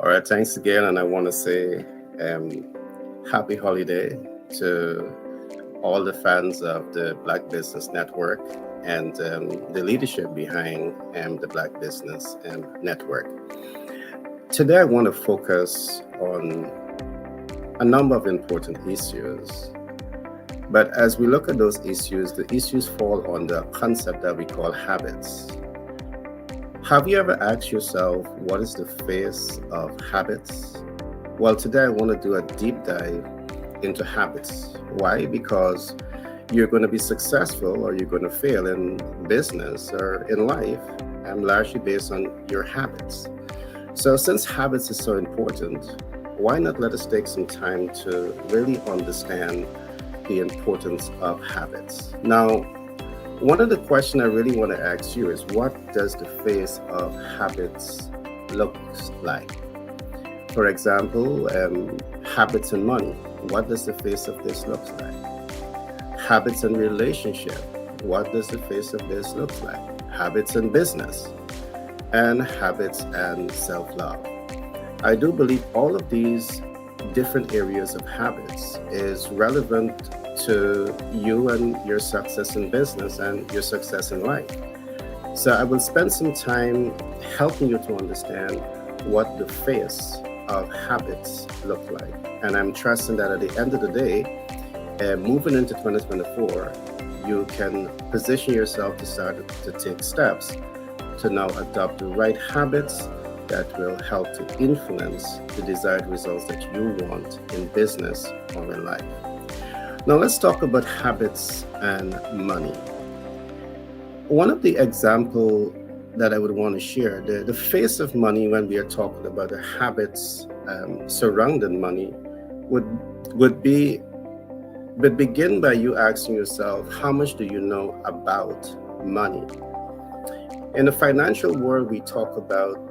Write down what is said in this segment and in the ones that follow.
All right, thanks again. And I want to say happy holiday to all the fans of the Black Business Network and the leadership behind the Black Business Network. Today, I want to focus on a number of important issues. But as we look at those issues, the issues fall on the concept that we call habits. Have you ever asked yourself, what is the face of habits? Well, today I want to do a deep dive into habits. Why? Because you're going to be successful or you're going to fail in business or in life, and largely based on your habits. So since habits is so important, why not let us take some time to really understand the importance of habits? Now, one of the questions I really want to ask you is, what does the face of habits look like? For example, habits and money. What does the face of this look like? Habits and relationship. What does the face of this look like? Habits and business. And habits and self-love. I do believe all of these different areas of habits is relevant to you and your success in business and your success in life. So I will spend some time helping you to understand what the face of habits look like. And I'm trusting that at the end of the day, moving into 2024, you can position yourself to start to take steps to now adopt the right habits that will help to influence the desired results that you want in business or in life. Now let's talk about habits and money. One of the examples that I would want to share, the face of money when we are talking about the habits surrounding money would begin by you asking yourself, how much do you know about money? In the financial world, we talk about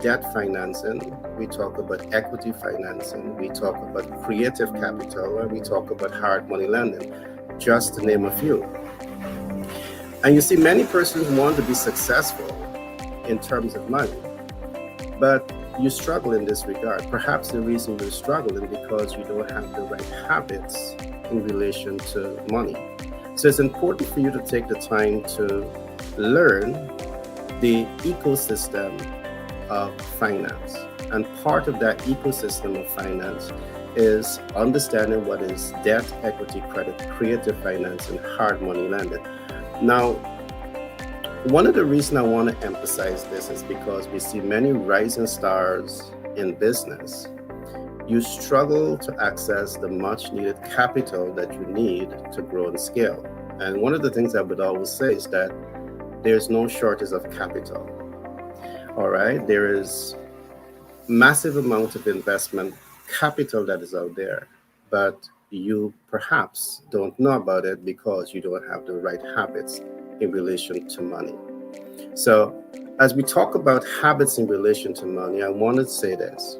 debt financing, we talk about equity financing, we talk about creative capital, and we talk about hard money lending, just to name a few. And you see, many persons want to be successful in terms of money, but you struggle in this regard. Perhaps the reason you're struggling because you don't have the right habits in relation to money. So it's important for you to take the time to learn the ecosystem of finance. And part of that ecosystem of finance is understanding what is debt, equity, credit, creative finance, and hard money lending. Now, one of the reasons I want to emphasize this is because we see many rising stars in business. You struggle to access the much needed capital that you need to grow and scale. And one of the things I would always say is that there's no shortage of capital. All right, there is massive amount of investment capital that is out there, but you perhaps don't know about it because you don't have the right habits in relation to money. So as we talk about habits in relation to money, I want to say this.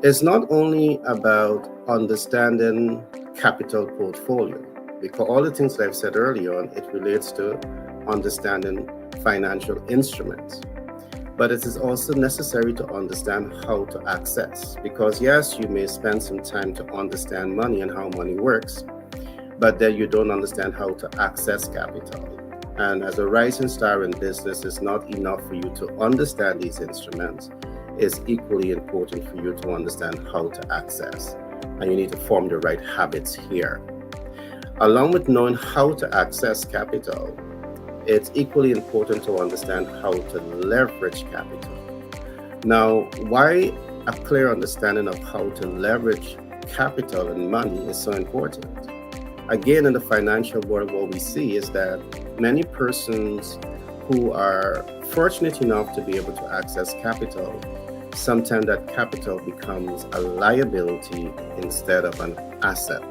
It's not only about understanding capital portfolio, because all the things that I've said earlier on, it relates to understanding financial instruments. But it is also necessary to understand how to access, because yes, you may spend some time to understand money and how money works, but then you don't understand how to access capital. And as a rising star in business, it's not enough for you to understand these instruments. It's equally important for you to understand how to access. And you need to form the right habits here. Along with knowing how to access capital, it's equally important to understand how to leverage capital. Now, why a clear understanding of how to leverage capital and money is so important? Again, in the financial world, what we see is that many persons who are fortunate enough to be able to access capital, sometimes that capital becomes a liability instead of an asset.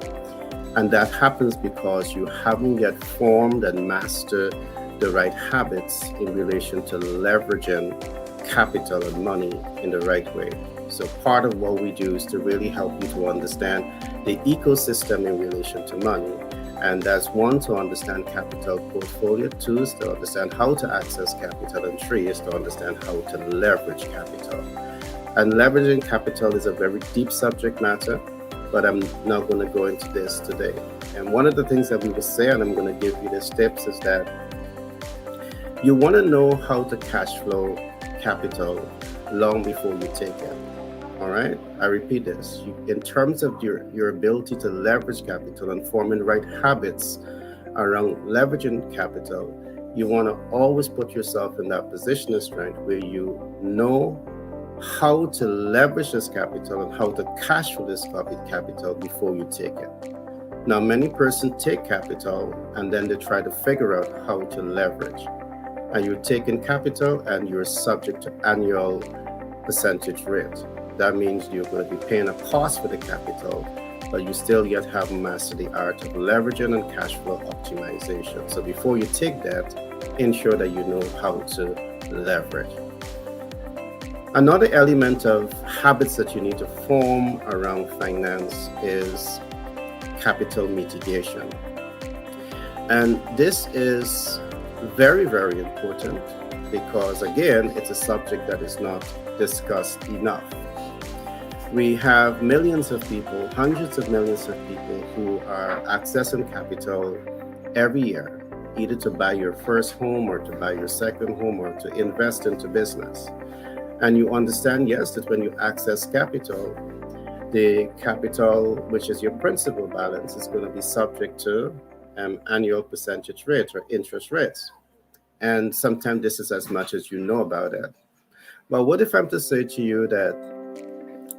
And that happens because you haven't yet formed and mastered the right habits in relation to leveraging capital and money in the right way. So part of what we do is to really help you to understand the ecosystem in relation to money. And that's one, to understand capital portfolio. Two is to understand how to access capital. And three is to understand how to leverage capital. And leveraging capital is a very deep subject matter, but I'm not going to go into this today. And one of the things that we will say, and I'm going to give you these tips, is that you want to know how to cash flow capital long before you take it. All right, I repeat this. In terms of your ability to leverage capital and forming right habits around leveraging capital, you want to always put yourself in that position of strength where you know how to leverage this capital and how to cash flow this capital before you take it. Now, many persons take capital and then they try to figure out how to leverage. And you're taking capital and you're subject to annual percentage rate. That means you're going to be paying a cost for the capital, but you still yet have mastered the art of leveraging and cash flow optimization. So before you take that, ensure that you know how to leverage. Another element of habits that you need to form around finance is capital mitigation. And this is very, very important because, again, it's a subject that is not discussed enough. We have millions of people, hundreds of millions of people who are accessing capital every year, either to buy your first home or to buy your second home or to invest into business. And you understand, yes, that when you access capital, the capital, which is your principal balance, is going to be subject to annual percentage rate or interest rates. And sometimes this is as much as you know about it. But what if I'm to say to you that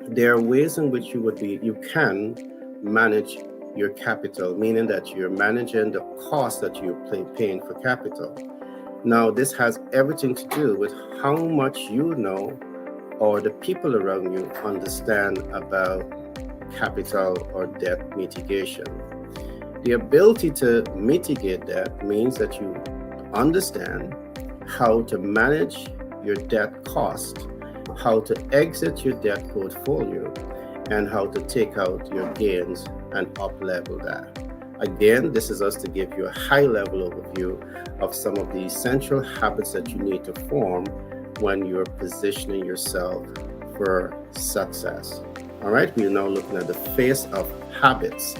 there are ways in which you can manage your capital, meaning that you're managing the cost that you're paying for capital. Now, this has everything to do with how much you know or the people around you understand about capital or debt mitigation. The ability to mitigate that means that you understand how to manage your debt cost, how to exit your debt portfolio, and how to take out your gains and up-level that. Again, this is us to give you a high-level overview of some of the essential habits that you need to form when you're positioning yourself for success. All right, we're now looking at the phase of habits,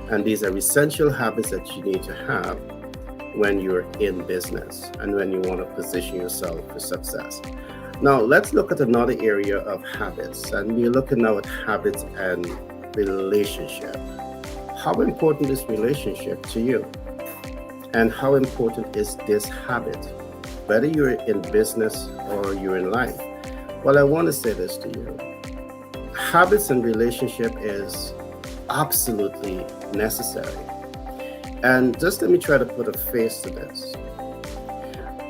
and these are essential habits that you need to have when you're in business and when you want to position yourself for success. Now, let's look at another area of habits, and we're looking now at habits and relationship. How important is relationship to you? And how important is this habit, whether you're in business or you're in life? Well, I want to say this to you. Habits and relationship is absolutely necessary. And just let me try to put a face to this.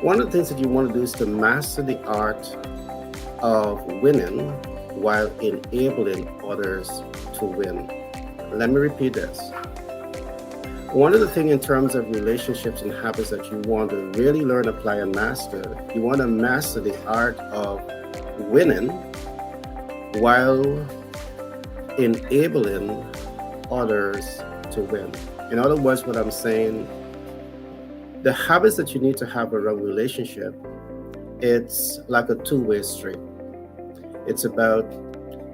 One of the things that you want to do is to master the art of winning while enabling others to win. Let me repeat this. One of the things in terms of relationships and habits that you want to really learn, apply, and master, you want to master the art of winning while enabling others to win. In other words, what I'm saying, the habits that you need to have around relationship, it's like a two-way street. It's about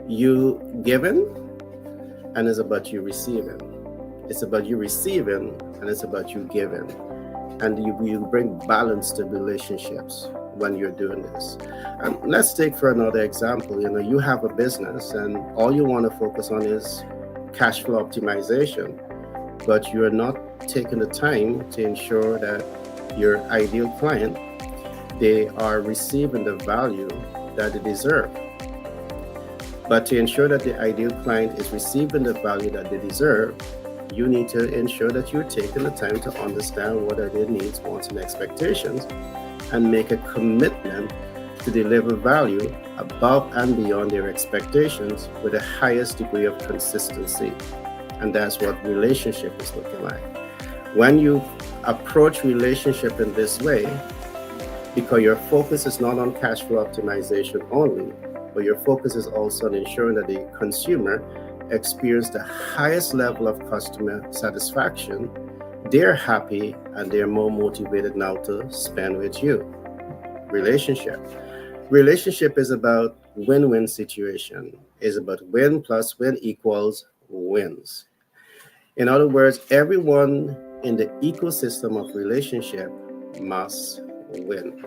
you giving and it's about you receiving. It's about you receiving and it's about you giving. And you bring balance to relationships when you're doing this. And let's take for another example, you have a business and all you want to focus on is cash flow optimization, but you're not taking the time to ensure that your ideal client, they are receiving the value that they deserve. But to ensure that the ideal client is receiving the value that they deserve, you need to ensure that you're taking the time to understand what are their needs, wants, and expectations, and make a commitment to deliver value above and beyond their expectations with the highest degree of consistency. And that's what relationship is looking like. When you approach relationship in this way, because your focus is not on cash flow optimization only, but your focus is also on ensuring that the consumer experience the highest level of customer satisfaction, they're happy and they're more motivated now to spend with you. Relationship is about win-win situation. It's about win plus win equals wins. In other words, everyone in the ecosystem of relationship must win.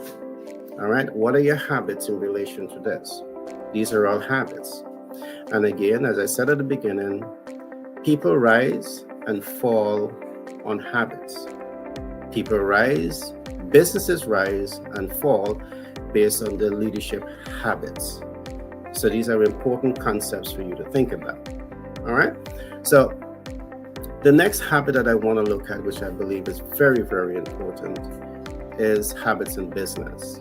All right. What are your habits in relation to this? These are all habits. And again, as I said at the beginning, people rise and fall on habits. People rise, businesses rise and fall based on their leadership habits. So these are important concepts for you to think about. All right. So the next habit that I want to look at, which I believe is very, very important, is habits in business.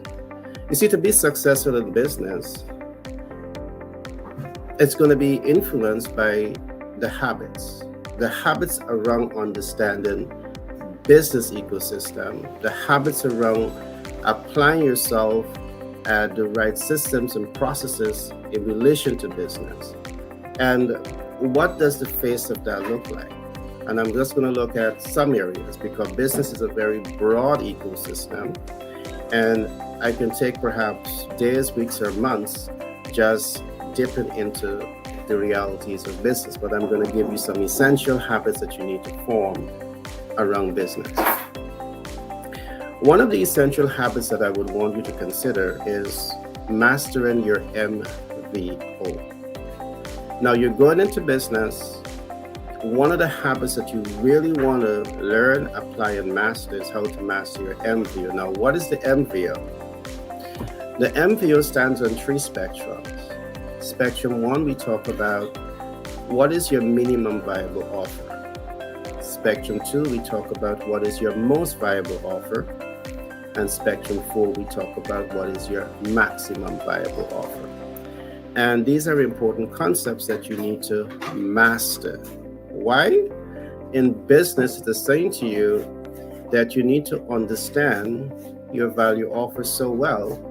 You see, to be successful in business, it's going to be influenced by the habits around understanding business ecosystem, the habits around applying yourself at the right systems and processes in relation to business. And what does the face of that look like? And I'm just going to look at some areas because business is a very broad ecosystem. And I can take perhaps days, weeks, or months just dipping into the realities of business. But I'm going to give you some essential habits that you need to form around business. One of the essential habits that I would want you to consider is mastering your MVO. Now, you're going into business. One of the habits that you really want to learn, apply, and master is how to master your MVO. Now, what is the MVO? The MVO stands on 3 spectrums. Spectrum 1, we talk about what is your minimum viable offer. Spectrum 2, we talk about what is your most viable offer. And Spectrum 4, we talk about what is your maximum viable offer. And these are important concepts that you need to master. Why? In business, it's saying to you that you need to understand your value offer so well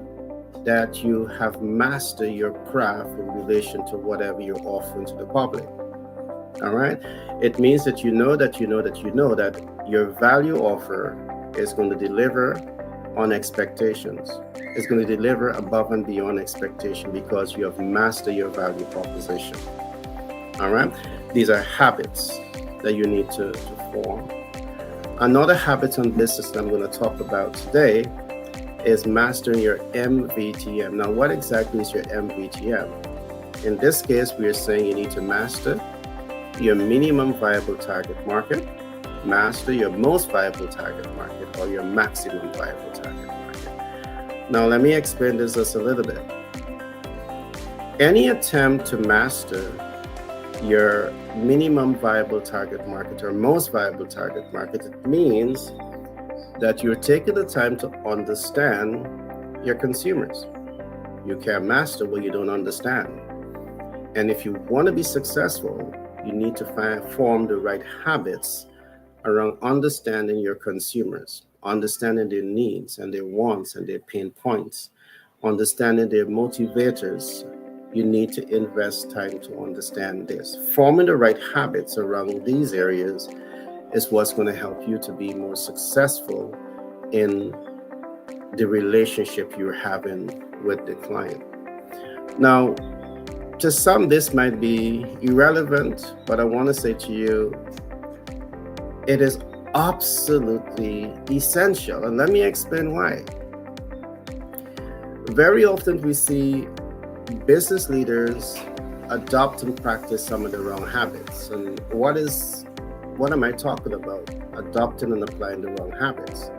that you have mastered your craft in relation to whatever you're offering to the public. All right? It means that you know that your value offer is going to deliver on expectations. It's going to deliver above and beyond expectation because you have mastered your value proposition. All right? These are habits that you need to form. Another habit on business that I'm going to talk about today is mastering your MVTM. Now, what exactly is your MVTM? In this case, we are saying you need to master your minimum viable target market, master your most viable target market, or your maximum viable target market. Now, let me explain this just a little bit. Any attempt to master your minimum viable target market or most viable target market, it means that you're taking the time to understand your consumers. You can't master what you don't understand. And if you want to be successful, you need to form the right habits around understanding your consumers, understanding their needs and their wants and their pain points, understanding their motivators. You need to invest time to understand this. Forming the right habits around these areas is what's going to help you to be more successful in the relationship you're having with the client. Now, to some, this might be irrelevant, but I want to say to you, it is absolutely essential. And let me explain why. Very often we see business leaders adopt and practice some of the wrong habits. And what am I talking about? Adopting and applying the wrong habits.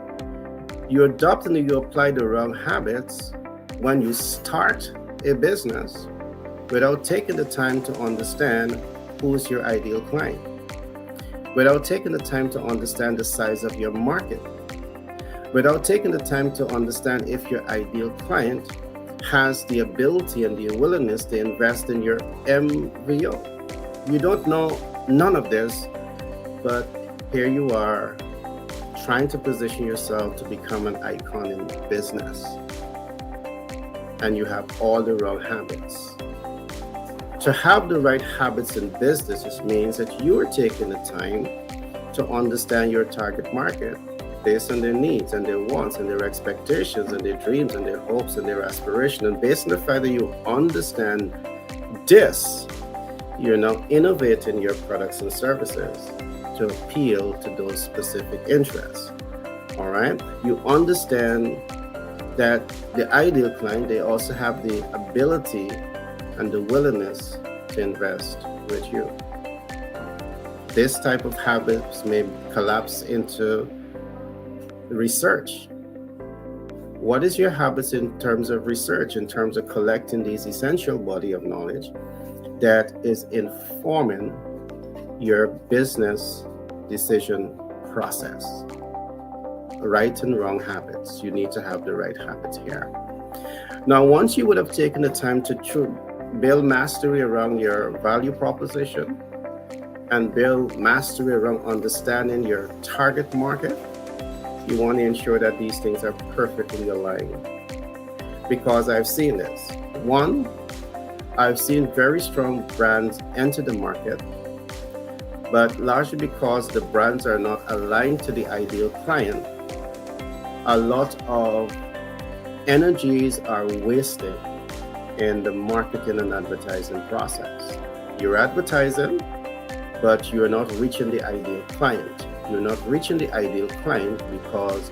You adopt and you apply the wrong habits when you start a business without taking the time to understand who's your ideal client, without taking the time to understand the size of your market, without taking the time to understand if your ideal client has the ability and the willingness to invest in your MVO. You don't know none of this, but here you are trying to position yourself to become an icon in business. And you have all the wrong habits. To have the right habits in business means that you are taking the time to understand your target market, based on their needs and their wants and their expectations and their dreams and their hopes and their aspirations. And based on the fact that you understand this, you're now innovating your products and services to appeal to those specific interests. All right. You understand that the ideal client, they also have the ability and the willingness to invest with you. This type of habits may collapse into research. What is your habits in terms of research, in terms of collecting these essential body of knowledge that is informing your business decision process? Right and wrong habits. You need to have the right habits here. Now, once you would have taken the time to build mastery around your value proposition and build mastery around understanding your target market, you want to ensure that these things are perfectly aligned. Because I've seen this. One, I've seen very strong brands enter the market, but largely because the brands are not aligned to the ideal client, a lot of energies are wasted in the marketing and advertising process. You're advertising, but you're not reaching the ideal client. You're not reaching the ideal client because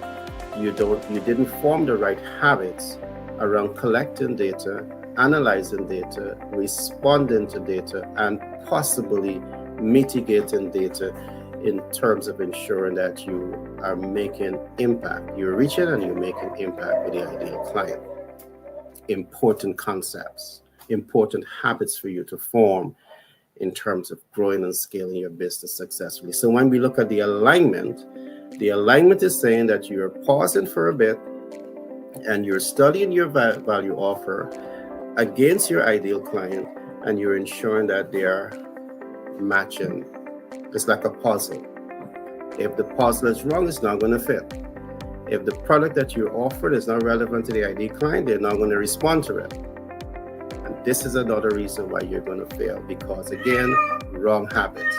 you didn't form the right habits around collecting data, analyzing data, responding to data, and possibly mitigating data in terms of ensuring that you are making impact. You're reaching and you're making impact with the ideal client. Important concepts, important habits for you to form in terms of growing and scaling your business successfully. So when we look at the alignment is saying that you're pausing for a bit and you're studying your value offer against your ideal client, and you're ensuring that they are matching. It's like a puzzle. If the puzzle is wrong, it's not going to fit. If the product that you offered is not relevant to the ideal client, they're not going to respond to it. And this is another reason why you're going to fail, because again, wrong habits.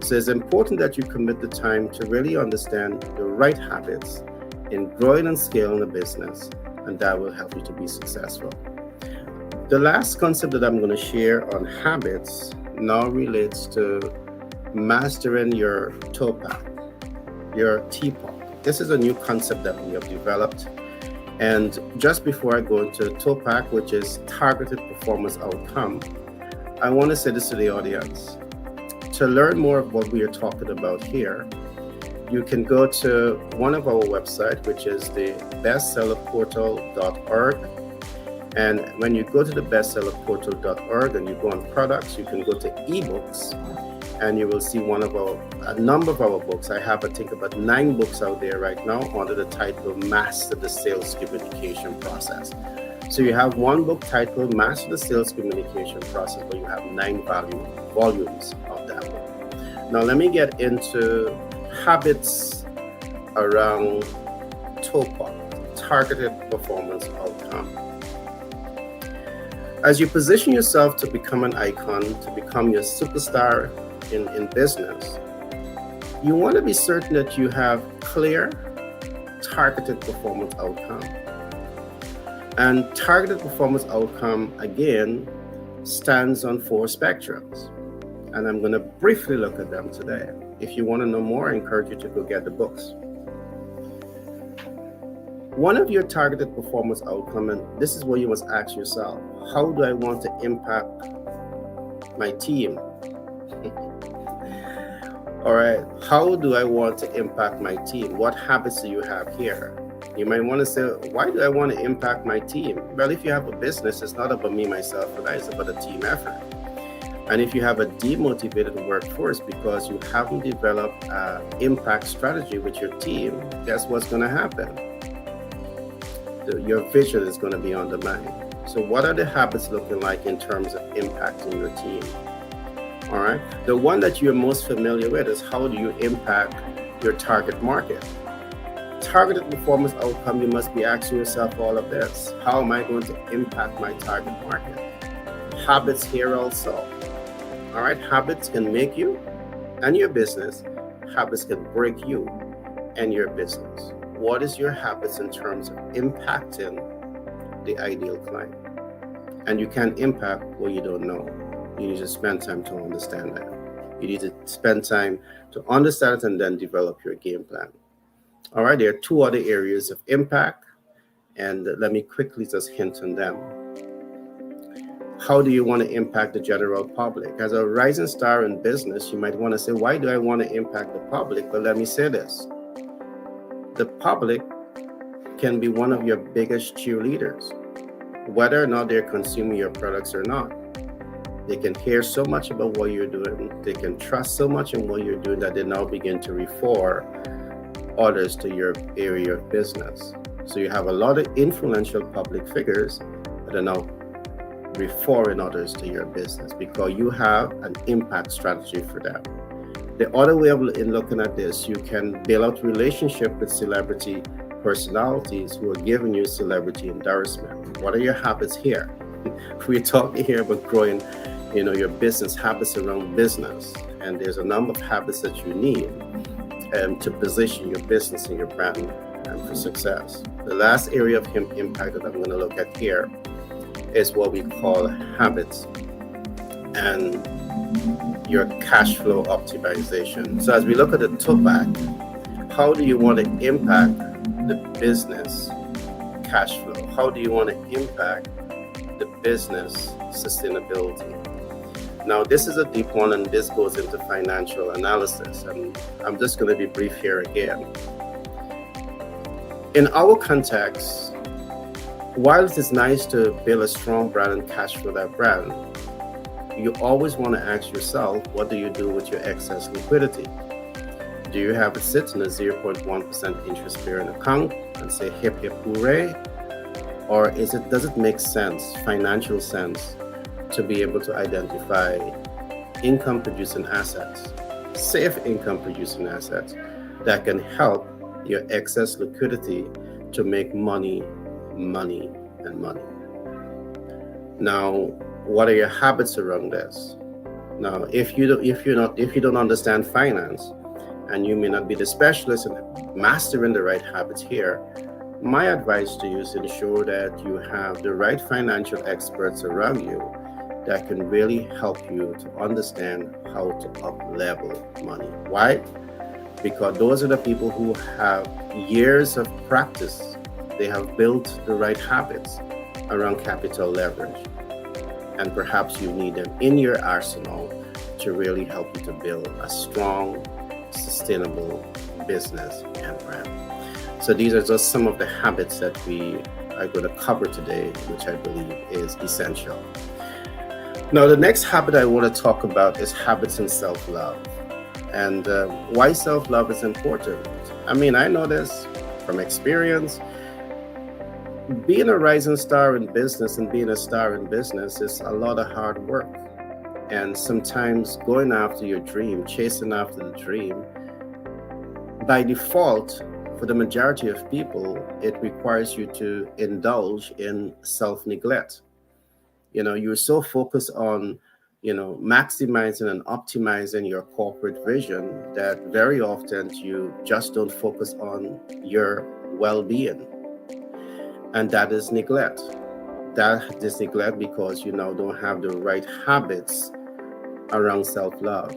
So it's important that you commit the time to really understand the right habits in growing and scaling the business, and that will help you to be successful. The last concept that I'm going to share on habits now relates to mastering your TOPAC, your TPOC. This is a new concept that we have developed. And just before I go into TOPAC, which is Targeted Performance Outcome, I want to say this to the audience. To learn more of what we are talking about here, you can go to one of our websites, which is the bestsellerportal.org. And when you go to the bestsellerportal.org and you go on products, you can go to ebooks, and you will see a number of our books. I have, I think, about 9 books out there right now under the title Master the Sales Communication Process. So you have one book titled Master the Sales Communication Process, but you have 9 volumes of that book. Now let me get into habits around TOPAC, Targeted Performance Outcome. As you position yourself to become an icon, to become your superstar in business, you want to be certain that you have clear, targeted performance outcome. And targeted performance outcome, again, stands on 4 spectrums. And I'm going to briefly look at them today. If you want to know more, I encourage you to go get the books. One of your targeted performance outcome, and this is what you must ask yourself: how do I want to impact my team? All right, how do I want to impact my team? What habits do you have here? You might want to say, why do I want to impact my team? Well, if you have a business, it's not about me, myself, and I, it's about a team effort. And if you have a demotivated workforce because you haven't developed an impact strategy with your team, guess what's going to happen? Your vision is going to be undermined. So what are the habits looking like in terms of impacting your team? All right. The one that you're most familiar with is how do you impact your target market? Targeted performance outcome, you must be asking yourself all of this. How am I going to impact my target market? Habits here also. All right. Habits can make you and your business. Habits can break you. and your business. What is your habits in terms of impacting the ideal client? And you can't impact what you don't know. You need to spend time to understand that. You need to spend time to understand it and then develop your game plan. All right, there are two other areas of impact, and let me quickly just hint on them. How do you want to impact the general public? As a rising star in business, you might want to say, why do I want to impact the public? But let me say this. The public can be one of your biggest cheerleaders, whether or not they're consuming your products or not. They can hear so much about what you're doing. They can trust so much in what you're doing that they now begin to refer others to your area of business. So you have a lot of influential public figures that are now referring others to your business because you have an impact strategy for them. The other way of looking at this, you can build out relationship with celebrity personalities who are giving you celebrity endorsement. What are your habits here? We're talking here about growing, your business habits around business, and there's a number of habits that you need to position your business and your brand for success. The last area of impact that I'm going to look at here is what we call habits and your cash flow optimization. So as we look at the topic, how do you want to impact the business cash flow? How do you want to impact the business sustainability? Now, this is a deep one, and this goes into financial analysis, and I'm just going to be brief here again. In our context, while it is nice to build a strong brand and cash flow that brand, you always want to ask yourself, what do you do with your excess liquidity? Do you have it sit in a 0.1% interest-bearing account and say hip hip hooray? Or does it make sense, financial sense, to be able to identify income-producing assets, safe income-producing assets that can help your excess liquidity to make money. Now, what are your habits around this? Now, if you don't understand finance, and you may not be the specialist in mastering the right habits here, my advice to you is to ensure that you have the right financial experts around you that can really help you to understand how to up-level money. Why? Because those are the people who have years of practice. They have built the right habits around capital leverage. And perhaps you need them in your arsenal to really help you to build a strong, sustainable business and brand. So these are just some of the habits that we are going to cover today, which I believe is essential. Now, the next habit I want to talk about is habits and self-love. And why self-love is important. I mean, I know this from experience. Being a rising star in business and being a star in business is a lot of hard work. And sometimes going after your dream, chasing after the dream, by default, for the majority of people, it requires you to indulge in self-neglect. You're so focused on, maximizing and optimizing your corporate vision that very often you just don't focus on your well-being. And that is neglect. That is neglect because you now don't have the right habits around self-love.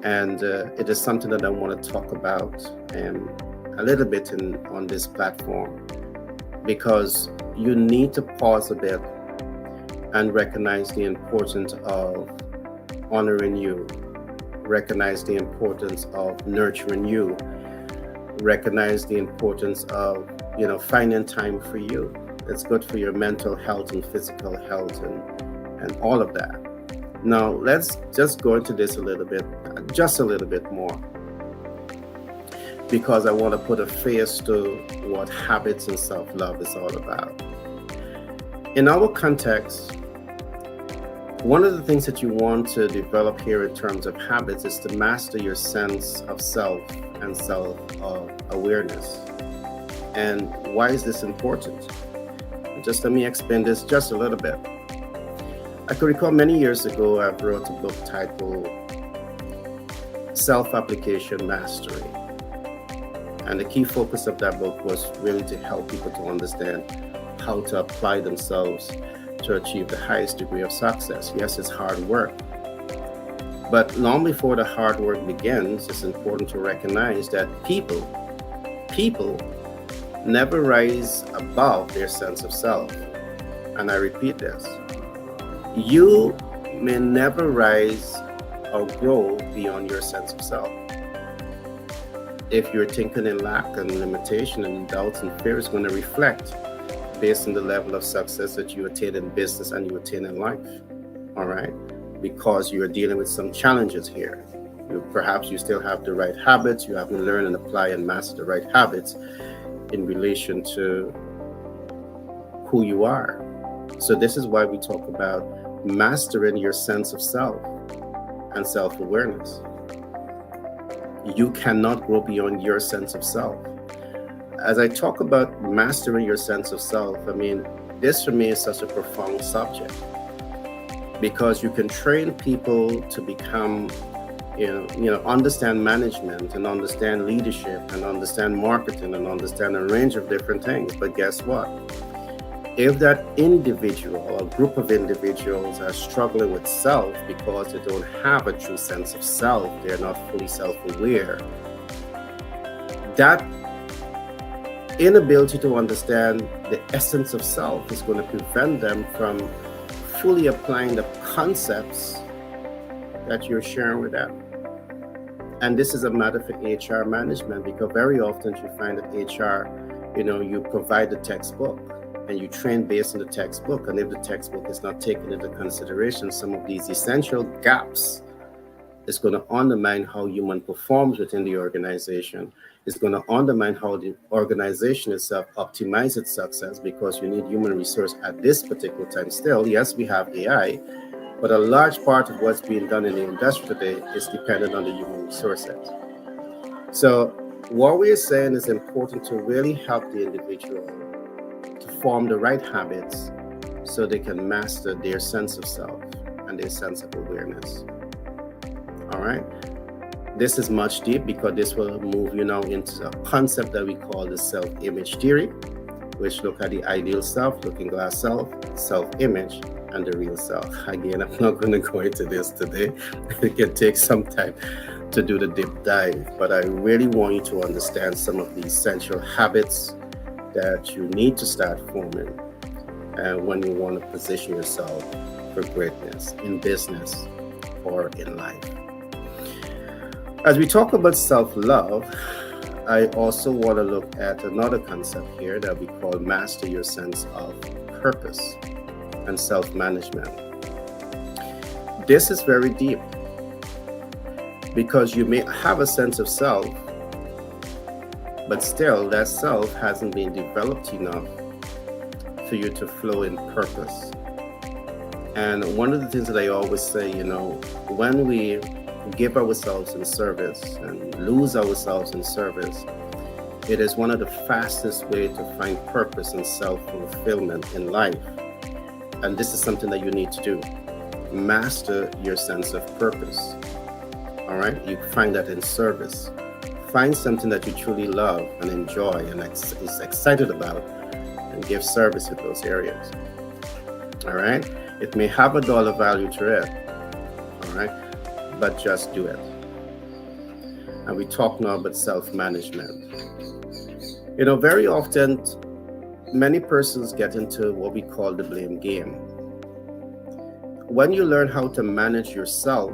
And it is something that I want to talk about a little bit on this platform, because you need to pause a bit and recognize the importance of honoring you, recognize the importance of nurturing you, recognize the importance of finding time for you. It's good for your mental health and physical health and all of that. Now, let's just go into this just a little bit more, because I want to put a face to what habits and self-love is all about. In our context, one of the things that you want to develop here in terms of habits is to master your sense of self and self-awareness. And why is this important? Just let me explain this just a little bit. I could recall many years ago, I wrote a book titled Self-Application Mastery. And the key focus of that book was really to help people to understand how to apply themselves to achieve the highest degree of success. Yes, it's hard work. But long before the hard work begins, it's important to recognize that people never rise above their sense of self. And I repeat this, you may never rise or grow beyond your sense of self. If you're thinking in lack and limitation and doubts and fears, going to reflect based on the level of success that you attain in business and you attain in life. All right, because you're dealing with some challenges here. Perhaps you still have the right habits, you haven't learned and apply and master the right habits in relation to who you are. So this is why we talk about mastering your sense of self and self-awareness. You cannot grow beyond your sense of self. As I talk about mastering your sense of self, I mean, this for me is such a profound subject, because you can train people to become, understand management and understand leadership and understand marketing and understand a range of different things. But guess what? If that individual or group of individuals are struggling with self because they don't have a true sense of self, they're not fully self-aware, that inability to understand the essence of self is going to prevent them from fully applying the concepts that you're sharing with them. And this is a matter for HR management, because very often you find that HR, you provide the textbook and you train based on the textbook. And if the textbook is not taking into consideration some of these essential gaps, it's going to undermine how human performs within the organization. It's going to undermine how the organization itself optimizes its success, because you need human resource at this particular time still. Yes, we have AI, but a large part of what's being done in the industry today is dependent on the human resources. So what we're saying is important to really help the individual to form the right habits so they can master their sense of self and their sense of awareness. All right. This is much deep, because this will move you now into a concept that we call the self-image theory, which look at the ideal self, looking glass self, self-image, and the real self. Again, I'm not going to go into this today. It can take some time to do the deep dive, but I really want you to understand some of the essential habits that you need to start forming when you want to position yourself for greatness in business or in life. As we talk about self-love, I also want to look at another concept here that we call master your sense of purpose and self-management. This is very deep, because you may have a sense of self, but still that self hasn't been developed enough for you to flow in purpose. And one of the things that I always say, when we give ourselves in service and lose ourselves in service, it is one of the fastest ways to find purpose and self-fulfillment in life. And this is something that you need to do. Master your sense of purpose. All right? You find that in service. Find something that you truly love and enjoy and is excited about, and give service in those areas. All right? It may have a dollar value to it. All right? But just do it. And we talk now about self-management. Very often, many persons get into what we call the blame game. When you learn how to manage yourself,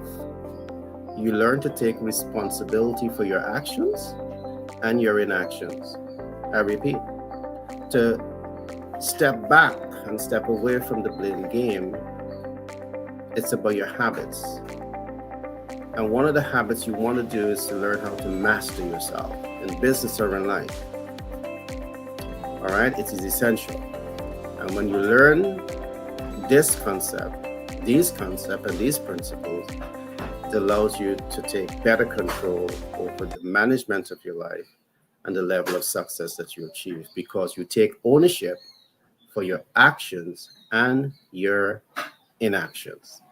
you learn to take responsibility for your actions and your inactions. I repeat, to step back and step away from the blame game, it's about your habits. And one of the habits you want to do is to learn how to master yourself in business or in life. All right, it is essential. And when you learn this concept, these concepts and these principles, it allows you to take better control over the management of your life and the level of success that you achieve, because you take ownership for your actions and your inactions.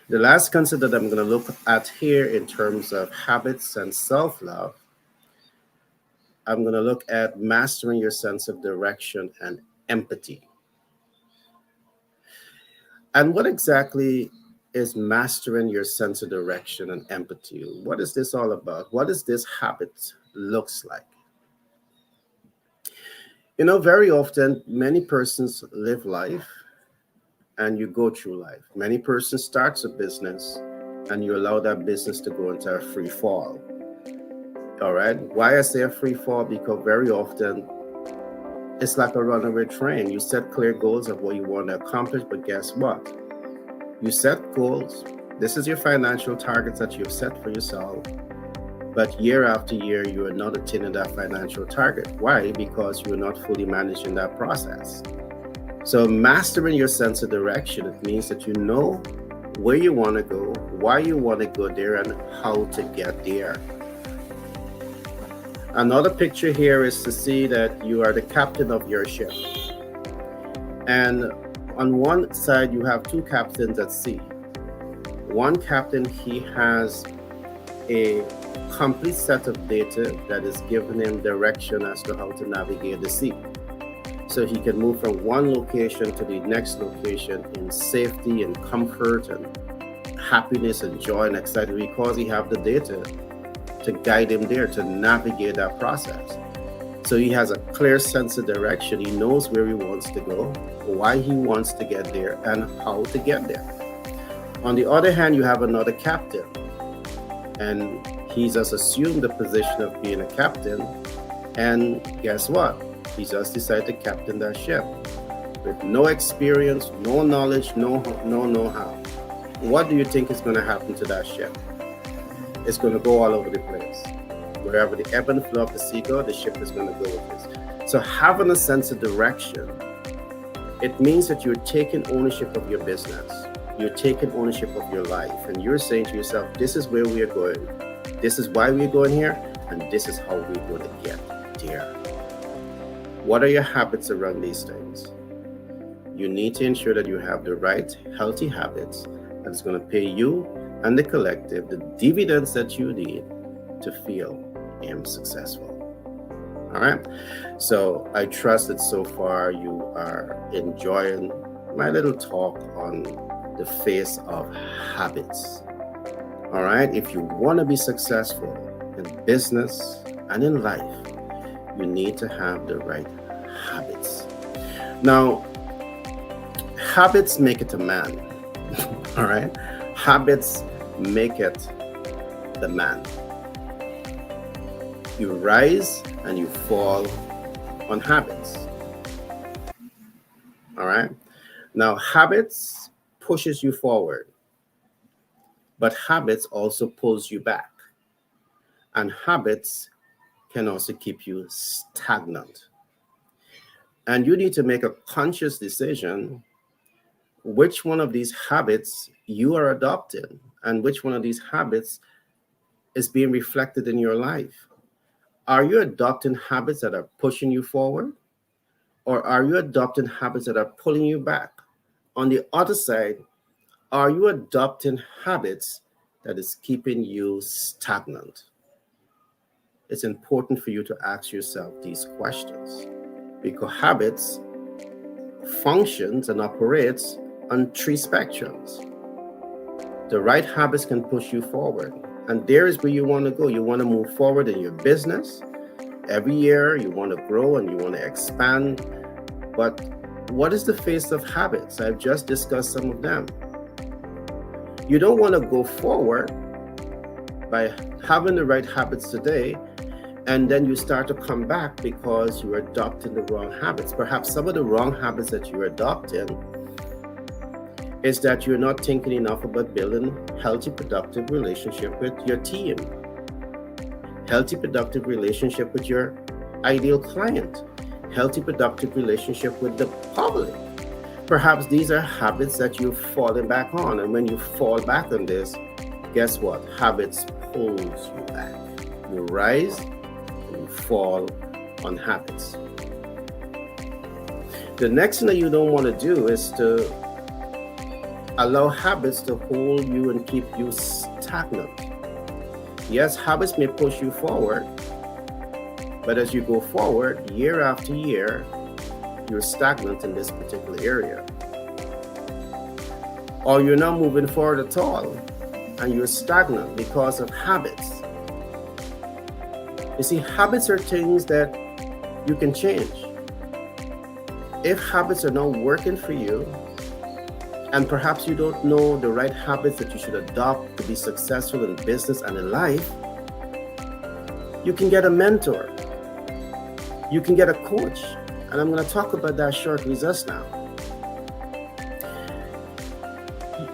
The last concept that I'm going to look at here in terms of habits and self-love I'm going to look at mastering your sense of direction and empathy. And what exactly is mastering your sense of direction and empathy? What is this all about? What does this habit looks like? Very often, many persons live life and you go through life. Many persons starts a business and you allow that business to go into a free fall. All right. Why I say a free fall? Because very often it's like a runaway train. You set clear goals of what you want to accomplish, but guess what? You set goals. This is your financial targets that you've set for yourself. But year after year, you are not attaining that financial target. Why? Because you're not fully managing that process. So mastering your sense of direction, it means that you know where you want to go, why you want to go there, and how to get there. Another picture here is to see that you are the captain of your ship. And on one side, you have two captains at sea. One captain, he has a complete set of data that is giving him direction as to how to navigate the sea. So he can move from one location to the next location in safety and comfort and happiness and joy and excitement because he have the data to guide him there, to navigate that process. So he has a clear sense of direction. He knows where he wants to go, why he wants to get there, and how to get there. On the other hand, you have another captain, and he's just assumed the position of being a captain, and guess what? He just decided to captain that ship with no experience, no knowledge, no know-how. What do you think is going to happen to that ship? It's going to go all over the place. Wherever the ebb and flow of the sea go, the ship is going to go with this. So having a sense of direction, it means that you're taking ownership of your business. You're taking ownership of your life. And you're saying to yourself, this is where we are going. This is why we're going here. And this is how we're going to get there. What are your habits around these things? You need to ensure that you have the right, healthy habits that's going to pay you and the collective the dividends that you need to feel successful. All right. So I trust that so far you are enjoying my little talk on the face of habits. All right. If you want to be successful in business and in life, you need to have the right habits. Now, habits make it a man. All right. Habits make it the man. You rise and you fall on habits. All right. Now, habits pushes you forward, but habits also pulls you back. And habits can also keep you stagnant. And you need to make a conscious decision which one of these habits you are adopting and which one of these habits is being reflected in your life. Are you adopting habits that are pushing you forward, or are you adopting habits that are pulling you back? On the other side, are you adopting habits that is keeping you stagnant? It's important for you to ask yourself these questions, because habits functions and operates on three spectrums. The right habits can push you forward, and there is where you want to go. You want to move forward in your business. Every year you want to grow and you want to expand. But what is the face of habits? I've just discussed some of them. You don't want to go forward by having the right habits today, and then you start to come back because you're adopting the wrong habits. Perhaps some of the wrong habits that you're adopting is that you're not thinking enough about building healthy, productive relationship with your team, healthy, productive relationship with your ideal client, healthy, productive relationship with the public. Perhaps these are habits that you've fallen back on. And when you fall back on this, guess what? Habits pulls you back. You rise and you fall on habits. The next thing that you don't want to do is to allow habits to hold you and keep you stagnant. Yes, habits may push you forward, But as you go forward, year after year, you're stagnant in this particular area. Or you're not moving forward at all, and you're stagnant because of habits. You see, habits are things that you can change. If habits are not working for you, and perhaps you don't know the right habits that you should adopt to be successful in business and in life, you can get a mentor. You can get a coach. And I'm going to talk about that shortly just now.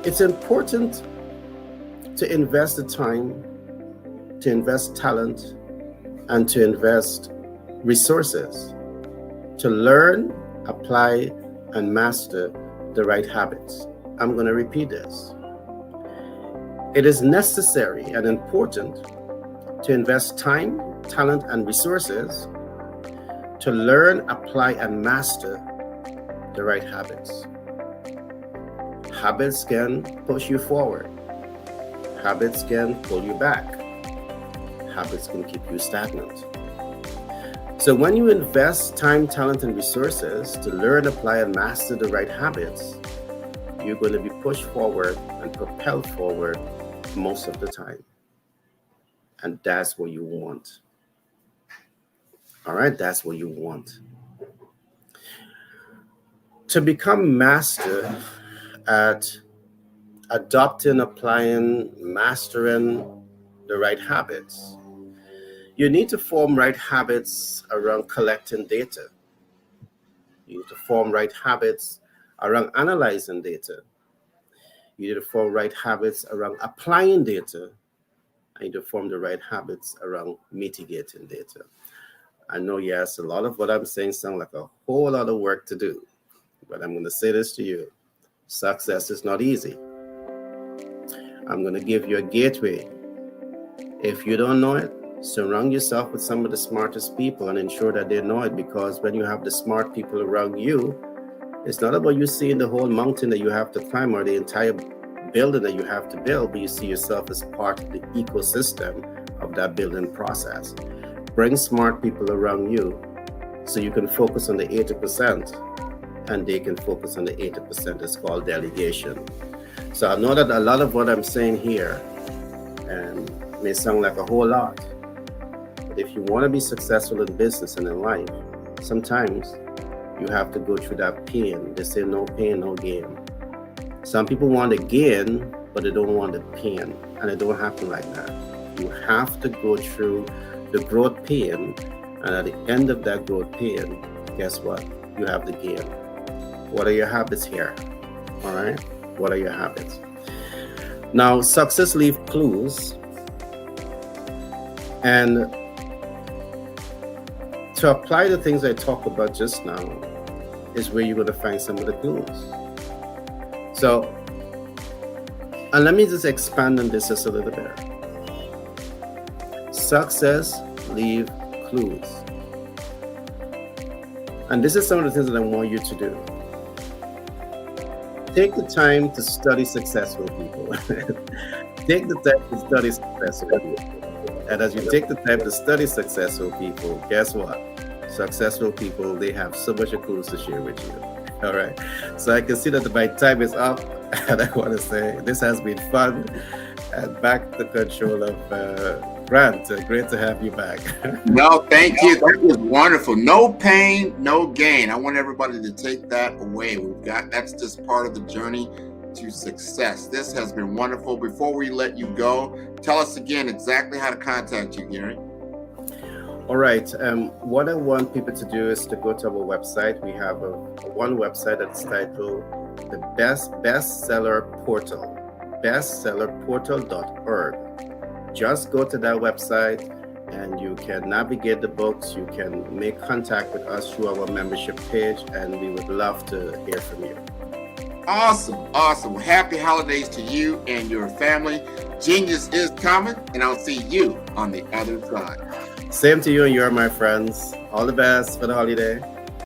It's important to invest the time, to invest talent, and to invest resources to learn, apply, and master the right habits. I'm going to repeat this. It is necessary and important to invest time, talent, and resources to learn, apply, and master the right habits. Habits can push you forward. Habits can pull you back. Habits can keep you stagnant. So when you invest time, talent, and resources to learn, apply, and master the right habits, you're going to be pushed forward and propelled forward most of the time. And that's what you want. All right, that's what you want. To become master at adopting, applying, mastering the right habits, you need to form right habits around collecting data. You need to form right habits around analyzing data. You need to form right habits around applying data. And you need to form the right habits around mitigating data. I know, yes, a lot of what I'm saying sounds like a whole lot of work to do, but I'm going to say this to you. Success is not easy. I'm going to give you a gateway. If you don't know it, surround yourself with some of the smartest people and ensure that they know it, because when you have the smart people around you, it's not about you seeing the whole mountain that you have to climb or the entire building that you have to build, but you see yourself as part of the ecosystem of that building process. Bring smart people around you so you can focus on the 80% and they can focus on the 80%. It's called delegation. So I know that a lot of what I'm saying here may sound like a whole lot, but if you want to be successful in business and in life, sometimes you have to go through that pain. They say no pain, no gain. Some people want to gain, but they don't want the pain, and it don't happen like that. You have to go through the growth pain, and at the end of that growth pain, guess what? You have the gain. What are your habits here? All right? What are your habits? Now, success leaves clues, and to apply the things I talked about just now is where you're going to find some of the clues. So, and let me just expand on this just a little bit. Success leaves clues. And this is some of the things that I want you to do. Take the time to study successful people. Take the time to study successful people. And as you take the time to study successful people, guess what? Successful people, they have so much clues to share with you. All right. So I can see that my time is up. And I want to say this has been fun. And back to control of Grant. Great to have you back. No, thank you. That was wonderful. No pain, no gain. I want everybody to take that away. That's just part of the journey to success. This has been wonderful. Before we let you go, tell us again exactly how to contact you, Gary. All right. What I want people to do is to go to our website. We have one website that's titled the Bestseller Portal, bestsellerportal.org. Just go to that website and you can navigate the books. You can make contact with us through our membership page, and we would love to hear from you. Awesome. Awesome. Well, happy holidays to you and your family. Genius is coming, and I'll see you on the other side. Same to you and your, my friends. All the best for the holiday.